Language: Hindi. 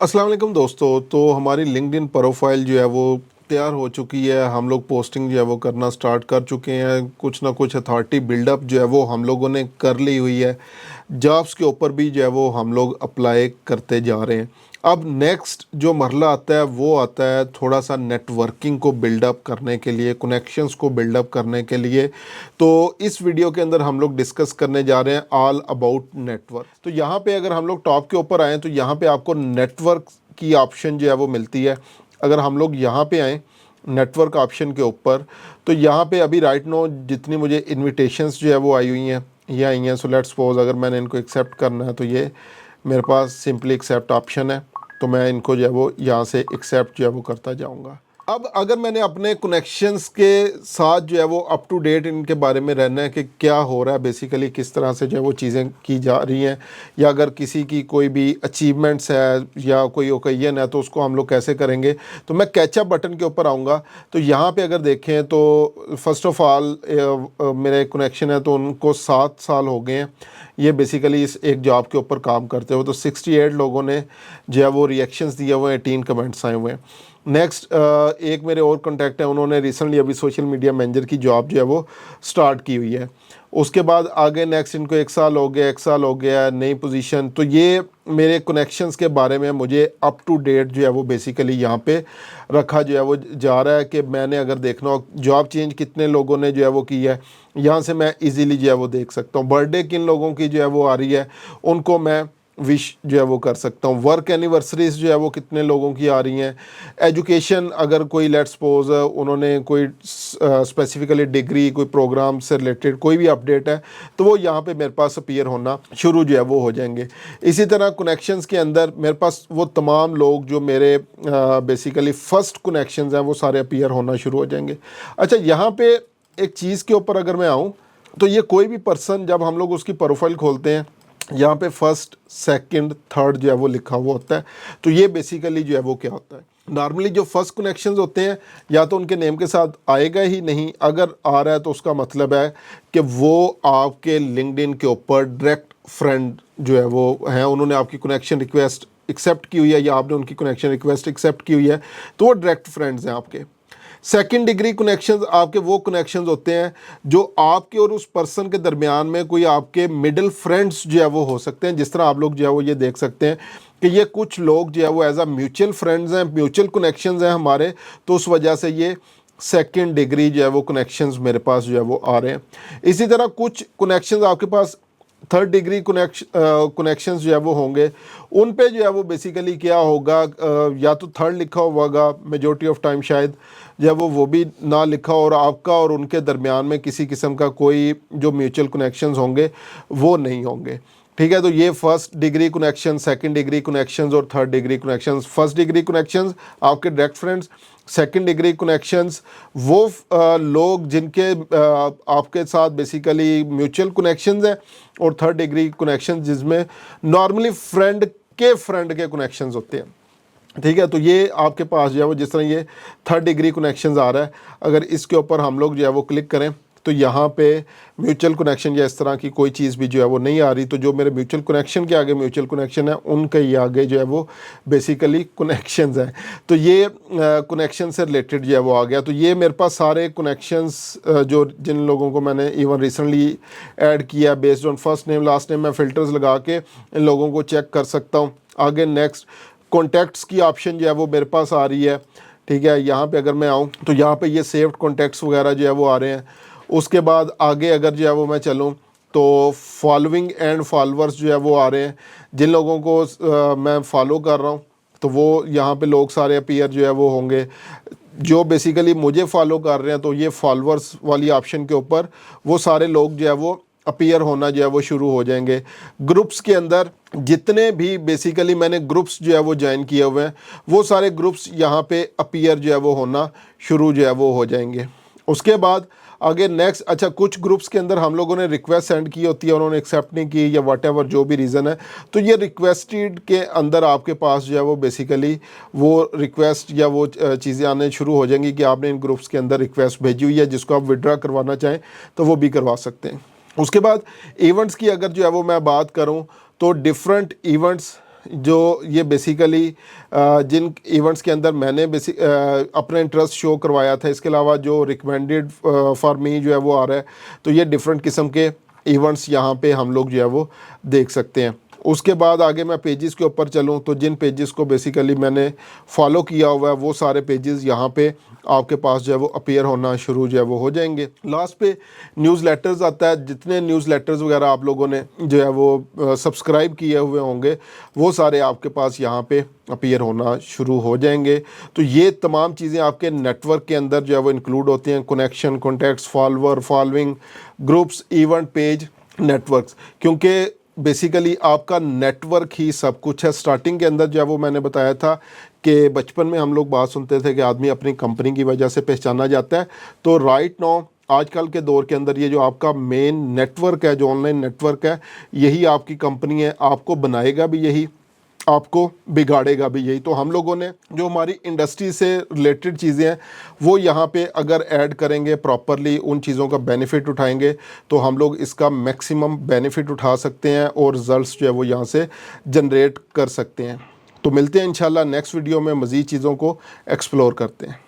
अस्सलाम वालेकुम दोस्तों। तो हमारी लिंक्डइन प्रोफाइल जो है वो तैयार हो चुकी है। हम लोग पोस्टिंग जो है वो करना स्टार्ट कर चुके हैं। कुछ ना कुछ अथॉरिटी बिल्डअप जो है वो हम लोगों ने कर ली हुई है। जॉब्स के ऊपर भी जो है वो हम लोग अप्लाई करते जा रहे हैं। अब नेक्स्ट जो मरला आता है वो आता है थोड़ा सा नेटवर्किंग को बिल्डअप करने के लिए, कनेक्शंस को बिल्डअप करने के लिए। तो इस वीडियो के अंदर हम लोग डिस्कस करने जा रहे हैं ऑल अबाउट नेटवर्क। तो यहाँ पे अगर हम लोग टॉप के ऊपर आएँ तो यहाँ पे आपको नेटवर्क की ऑप्शन जो है वो मिलती है। अगर हम लोग यहाँ पे आएँ नेटवर्क ऑप्शन के ऊपर, तो यहाँ पे अभी राइट नो जितनी मुझे इनविटेशंस जो है वो आई हुई हैं, ये आई हैं। सो लेट्स सपोज अगर मैंने इनको एक्सेप्ट करना है तो ये मेरे पास सिंपली एक्सेप्ट ऑप्शन है, तो मैं इनको जो है वो यहाँ से एक्सेप्ट जो है वो करता जाऊँगा। अब अगर मैंने अपने कनेक्शंस के साथ जो है वो अप टू डेट इनके बारे में रहना है कि क्या हो रहा है, बेसिकली किस तरह से जो है वो चीज़ें की जा रही हैं, या अगर किसी की कोई भी अचीवमेंट्स है या कोई ओकेजन है तो उसको हम लोग कैसे करेंगे। तो मैं कैचअप बटन के ऊपर आऊँगा। तो यहाँ पे अगर देखें तो फर्स्ट ऑफ ऑल मेरे कनेक्शन है तो उनको 7 साल हो गए हैं ये बेसिकली इस एक जॉब के ऊपर काम करते हो। तो 68 लोगों ने जो है वो रिएक्शंस दिए हुए हैं, 18 कमेंट्स आए हुए हैं। नेक्स्ट एक मेरे और कॉन्टैक्ट हैं, उन्होंने रिसेंटली अभी सोशल मीडिया मैनेजर की जॉब जो है वो स्टार्ट की हुई है। उसके बाद आगे नेक्स्ट इनको 1 साल हो गया, 1 साल हो गया नई पोजीशन। तो ये मेरे कनेक्शंस के बारे में मुझे अप टू डेट जो है वो बेसिकली यहाँ पे रखा जो है वो जा रहा है कि मैंने अगर देखना हो जॉब चेंज कितने लोगों ने जो है वो की है, यहाँ से मैं इजीली जो है वो देख सकता हूँ। बर्थडे किन लोगों की जो है वो आ रही है उनको मैं विश जो है वो कर सकता हूँ। वर्क एनिवर्सरीज जो है वो कितने लोगों की आ रही हैं। एजुकेशन अगर कोई लेट्स सपोज उन्होंने कोई स्पेसिफिकली डिग्री कोई प्रोग्राम से रिलेटेड कोई भी अपडेट है तो वो यहाँ पे मेरे पास अपीयर होना शुरू जो है वो हो जाएंगे। इसी तरह कनेक्शंस के अंदर मेरे पास वो तमाम लोग जो मेरे बेसिकली फ़र्स्ट कनेक्शंस हैं वो सारे अपीयर होना शुरू हो जाएंगे। अच्छा, यहाँ पे एक चीज़ के ऊपर अगर मैं आऊँ तो ये कोई भी पर्सन जब हम लोग उसकी प्रोफाइल खोलते हैं यहाँ पे फर्स्ट सेकंड थर्ड जो है वो लिखा हुआ होता है। तो ये बेसिकली जो है वो क्या होता है, नॉर्मली जो फर्स्ट कनेक्शंस होते हैं या तो उनके नेम के साथ आएगा ही नहीं, अगर आ रहा है तो उसका मतलब है कि वो आपके लिंक्डइन के ऊपर डायरेक्ट फ्रेंड जो है वो हैं, उन्होंने आपकी कनेक्शन रिक्वेस्ट एक्सेप्ट की हुई है या आपने उनकी कनेक्शन रिक्वेस्ट एक्सेप्ट की हुई है, तो वो डायरेक्ट फ्रेंड्स हैं आपके। सेकंड डिग्री कनेक्शंस आपके वो कनेक्शंस होते हैं जो आपके और उस पर्सन के दरमियान में कोई आपके मिडिल फ्रेंड्स जो है वो हो सकते हैं। जिस तरह आप लोग जो है वो ये देख सकते हैं कि ये कुछ लोग जो है वो एज अ म्यूचुअल फ्रेंड्स हैं, म्यूचुअल कनेक्शंस हैं हमारे, तो उस वजह से ये सेकंड डिग्री जो है वो कनेक्शंस मेरे पास जो है वो आ रहे हैं। इसी तरह कुछ कनेक्शंस आपके पास थर्ड डिग्री कनेक्शंस जो है वो होंगे, उन पे जो है वो बेसिकली क्या होगा, या तो थर्ड लिखा होगा मेजॉरिटी ऑफ टाइम, शायद जो है वो भी ना लिखा, और आपका और उनके दरमियान में किसी किस्म का कोई जो म्यूचुअल कनेक्शंस होंगे वो नहीं होंगे। ठीक है, तो ये first degree connection, second degree connections और third degree connections. First degree connections आपके direct friends, second degree connections वो लोग जिनके आपके साथ बेसिकली म्यूचुअल कनेक्शंस हैं, और थर्ड डिग्री कनेक्शंस जिसमें नॉर्मली फ्रेंड के कनेक्शंस होते हैं। ठीक है, तो ये आपके पास जो है वो जिस तरह ये थर्ड डिग्री कनेक्शंस आ रहा है, अगर इसके ऊपर हम लोग जो है वो क्लिक करें तो यहाँ पे म्यूचुअल कनेक्शन या इस तरह की कोई चीज़ भी जो है वो नहीं आ रही। तो जो मेरे म्यूचुअल कनेक्शन के आगे म्यूचुअल कनेक्शन है उनके ही आगे जो है वो बेसिकली कनेक्शंस हैं। तो ये कनेक्शन से रिलेटेड जो है वो आ गया। तो ये मेरे पास सारे कनेक्शंस जो जिन लोगों को मैंने इवन रिसेंटली ऐड किया based on first name last name, मैं फ़िल्टर्स लगा के इन लोगों को चेक कर सकता हूँ। आगे नेक्स्ट कॉन्टैक्ट्स की ऑप्शन जो है वो मेरे पास आ रही है। ठीक है, यहाँ पे अगर मैं आऊँ तो यहाँ पे ये सेव्ड कॉन्टैक्ट्स वगैरह जो है वो आ रहे हैं। उसके बाद आगे अगर जो है वो मैं चलूँ तो फॉलोइंग एंड फॉलोअर्स जो है वो आ रहे हैं। जिन लोगों को मैं फॉलो कर रहा हूँ तो वो यहाँ पे लोग सारे अपीयर जो है वो होंगे। जो बेसिकली मुझे फॉलो कर रहे हैं तो ये फॉलोअर्स वाली ऑप्शन के ऊपर वो सारे लोग जो है वो अपीयर होना जो है वो शुरू हो जाएंगे। ग्रुप्स के अंदर जितने भी बेसिकली मैंने ग्रुप्स जो है वो ज्वाइन किए हुए हैं वो सारे ग्रुप्स यहाँ पे अपीयर जो है वो होना शुरू जो है वो हो जाएंगे। उसके बाद आगे नेक्स्ट, अच्छा कुछ ग्रुप्स के अंदर हम लोगों ने रिक्वेस्ट सेंड की होती है, उन्होंने एक्सेप्ट नहीं की या व्हाटएवर जो भी रीज़न है, तो ये रिक्वेस्टेड के अंदर आपके पास जो है वो बेसिकली वो रिक्वेस्ट या वो चीज़ें आने शुरू हो जाएंगी कि आपने इन ग्रुप्स के अंदर रिक्वेस्ट भेजी हुई है, जिसको आप विड्रा करवाना चाहें तो वो भी करवा सकते हैं। उसके बाद इवेंट्स की अगर जो है वो मैं बात करूं तो डिफरेंट इवेंट्स जो ये बेसिकली जिन इवेंट्स के अंदर मैंने अपना इंटरेस्ट शो करवाया था, इसके अलावा जो रिकमेंडेड फॉर मी जो है वो आ रहा है, तो ये डिफरेंट किस्म के इवेंट्स यहाँ पे हम लोग जो है वो देख सकते हैं। उसके बाद आगे मैं पेजेस के ऊपर चलूँ तो जिन पेजेस को बेसिकली मैंने फॉलो किया हुआ है वो सारे पेजेस यहाँ पे आपके पास जो है वो अपीयर होना शुरू जो है वो हो जाएंगे। लास्ट पे न्यूज़लेटर्स आता है, जितने न्यूज़लेटर्स वगैरह आप लोगों ने जो है वो सब्सक्राइब किए हुए होंगे वो सारे आपके पास यहाँ पे अपीयर होना शुरू हो जाएंगे। तो ये तमाम चीज़ें आपके नेटवर्क के अंदर जो है वो इंक्लूड होती हैं, connection, contacts, follower, following, groups, event, page, networks, क्योंकि बेसिकली आपका नेटवर्क ही सब कुछ है। स्टार्टिंग के अंदर जो है वो मैंने बताया था कि बचपन में हम लोग बात सुनते थे कि आदमी अपनी कंपनी की वजह से पहचाना जाता है। तो राइट नाउ आजकल के दौर के अंदर ये जो आपका मेन नेटवर्क है, जो ऑनलाइन नेटवर्क है, यही आपकी कंपनी है। आपको बनाएगा भी यही, आपको बिगाड़ेगा भी यही। तो हम लोगों ने जो हमारी इंडस्ट्री से रिलेटेड चीज़ें हैं वो यहाँ पे अगर ऐड करेंगे प्रॉपरली, उन चीज़ों का बेनिफिट उठाएंगे तो हम लोग इसका मैक्सिमम बेनिफिट उठा सकते हैं और रिजल्ट्स जो है वो यहाँ से जनरेट कर सकते हैं। तो मिलते हैं इंशाल्लाह नेक्स्ट वीडियो में, मज़ीद चीज़ों को एक्सप्लोर करते हैं।